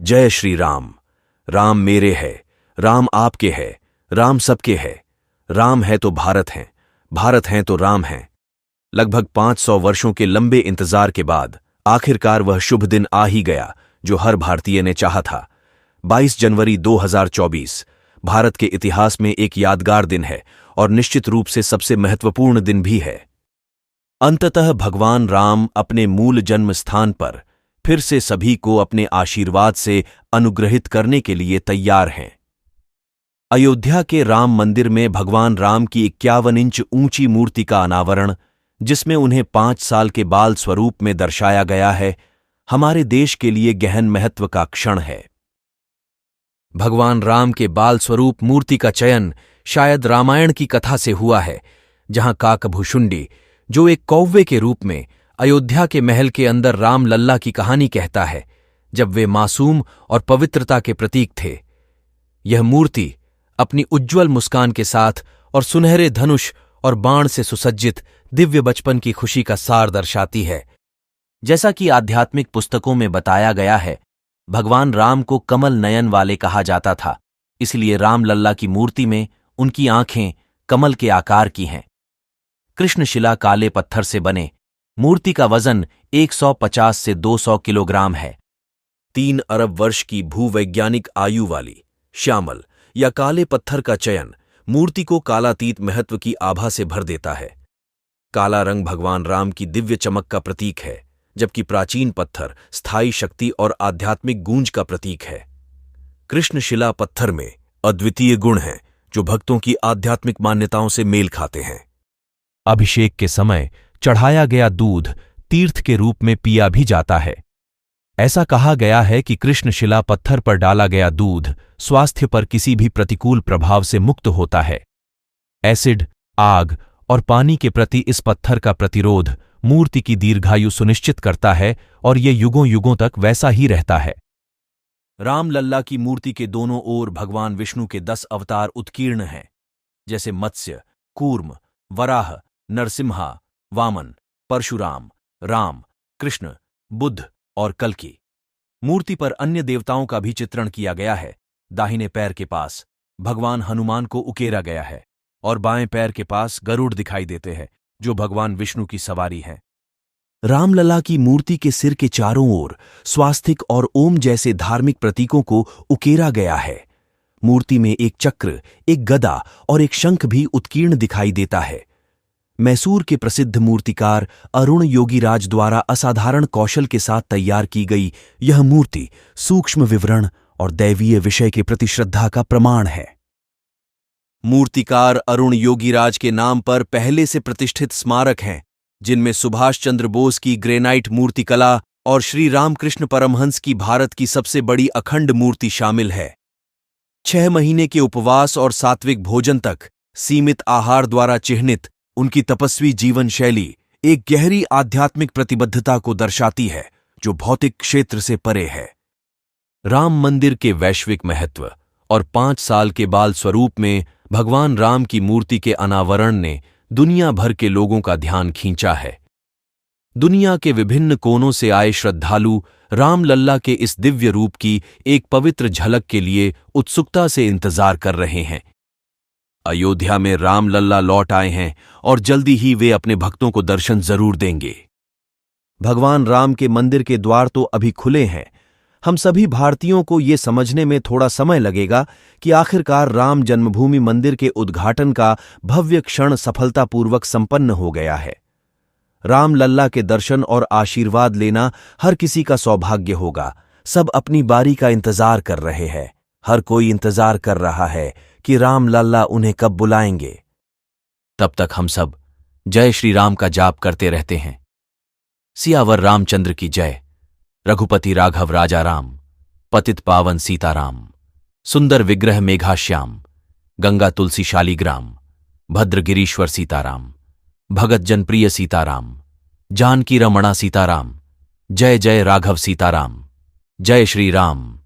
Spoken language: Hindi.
जय श्री राम। राम मेरे है, राम आपके है, राम सबके है। राम है तो भारत है, भारत है तो राम है। लगभग 500 वर्षों के लंबे इंतजार के बाद आखिरकार वह शुभ दिन आ ही गया जो हर भारतीय ने चाहा था। 22 जनवरी 2024 भारत के इतिहास में एक यादगार दिन है और निश्चित रूप से सबसे महत्वपूर्ण दिन भी है। अंततः भगवान राम अपने मूल जन्म स्थान पर फिर से सभी को अपने आशीर्वाद से अनुग्रहित करने के लिए तैयार हैं। अयोध्या के राम मंदिर में भगवान राम की 51 इंच ऊंची मूर्ति का अनावरण, जिसमें उन्हें 5 साल के बाल स्वरूप में दर्शाया गया है, हमारे देश के लिए गहन महत्व का क्षण है। भगवान राम के बाल स्वरूप मूर्ति का चयन शायद रामायण की कथा से हुआ है, जहां काकभूषुंडी, जो एक कौवे के रूप में अयोध्या के महल के अंदर राम लल्ला की कहानी कहता है, जब वे मासूम और पवित्रता के प्रतीक थे। यह मूर्ति अपनी उज्ज्वल मुस्कान के साथ और सुनहरे धनुष और बाण से सुसज्जित दिव्य बचपन की खुशी का सार दर्शाती है। जैसा कि आध्यात्मिक पुस्तकों में बताया गया है, भगवान राम को कमल नयन वाले कहा जाता था, इसलिए राम लल्ला की मूर्ति में उनकी आंखें कमल के आकार की हैं। कृष्णशिला काले पत्थर से बने मूर्ति का वजन 150 से 200 किलोग्राम है। 3 अरब वर्ष की भूवैज्ञानिक आयु वाली श्यामल या काले पत्थर का चयन मूर्ति को कालातीत महत्व की आभा से भर देता है। काला रंग भगवान राम की दिव्य चमक का प्रतीक है, जबकि प्राचीन पत्थर स्थायी शक्ति और आध्यात्मिक गूंज का प्रतीक है। कृष्णशिला पत्थर में अद्वितीय गुण हैं जो भक्तों की आध्यात्मिक मान्यताओं से मेल खाते हैं। अभिषेक के समय चढ़ाया गया दूध तीर्थ के रूप में पिया भी जाता है। ऐसा कहा गया है कि कृष्णशिला पत्थर पर डाला गया दूध स्वास्थ्य पर किसी भी प्रतिकूल प्रभाव से मुक्त होता है। एसिड, आग और पानी के प्रति इस पत्थर का प्रतिरोध मूर्ति की दीर्घायु सुनिश्चित करता है और ये युगों युगों तक वैसा ही रहता है। राम लल्ला की मूर्ति के दोनों ओर भगवान विष्णु के 10 अवतार उत्कीर्ण हैं, जैसे मत्स्य, कूर्म, वराह, नरसिम्हा, वामन, परशुराम, राम, कृष्ण, बुद्ध और कल्कि। मूर्ति पर अन्य देवताओं का भी चित्रण किया गया है। दाहिने पैर के पास भगवान हनुमान को उकेरा गया है और बाएं पैर के पास गरुड़ दिखाई देते हैं, जो भगवान विष्णु की सवारी हैं। रामलला की मूर्ति के सिर के चारों ओर स्वास्तिक और ओम जैसे धार्मिक प्रतीकों को उकेरा गया है। मूर्ति में एक चक्र, एक गदा और एक शंख भी उत्कीर्ण दिखाई देता है। मैसूर के प्रसिद्ध मूर्तिकार अरुण योगीराज द्वारा असाधारण कौशल के साथ तैयार की गई यह मूर्ति सूक्ष्म विवरण और दैवीय विषय के प्रति श्रद्धा का प्रमाण है। मूर्तिकार अरुण योगीराज के नाम पर पहले से प्रतिष्ठित स्मारक हैं, जिनमें सुभाष चंद्र बोस की ग्रेनाइट मूर्तिकला और श्री रामकृष्ण परमहंस की भारत की सबसे बड़ी अखंड मूर्ति शामिल है। 6 महीने के उपवास और सात्विक भोजन तक सीमित आहार द्वारा चिह्नित उनकी तपस्वी जीवन शैली एक गहरी आध्यात्मिक प्रतिबद्धता को दर्शाती है, जो भौतिक क्षेत्र से परे है। राम मंदिर के वैश्विक महत्व और 5 साल के बाल स्वरूप में भगवान राम की मूर्ति के अनावरण ने दुनिया भर के लोगों का ध्यान खींचा है। दुनिया के विभिन्न कोनों से आए श्रद्धालु राम लल्ला के इस दिव्य रूप की एक पवित्र झलक के लिए उत्सुकता से इंतजार कर रहे हैं। अयोध्या में राम लल्ला लौट आए हैं और जल्दी ही वे अपने भक्तों को दर्शन जरूर देंगे। भगवान राम के मंदिर के द्वार तो अभी खुले हैं। हम सभी भारतीयों को ये समझने में थोड़ा समय लगेगा कि आखिरकार राम जन्मभूमि मंदिर के उद्घाटन का भव्य क्षण सफलतापूर्वक संपन्न हो गया है। राम लल्ला के दर्शन और आशीर्वाद लेना हर किसी का सौभाग्य होगा। सब अपनी बारी का इंतजार कर रहे हैं। हर कोई इंतजार कर रहा है कि राम लल्ला उन्हें कब बुलाएंगे। तब तक हम सब जय श्री राम का जाप करते रहते हैं। सियावर रामचंद्र की जय। रघुपति राघव राजा राम, पतित पावन सीताराम, सुंदर विग्रह मेघाश्याम, गंगा तुलसी शालिग्राम, भद्र गिरीश्वर सीताराम, भगत जनप्रिय सीताराम, जानकी रमणा सीताराम, जय जय राघव सीताराम, जय श्री राम।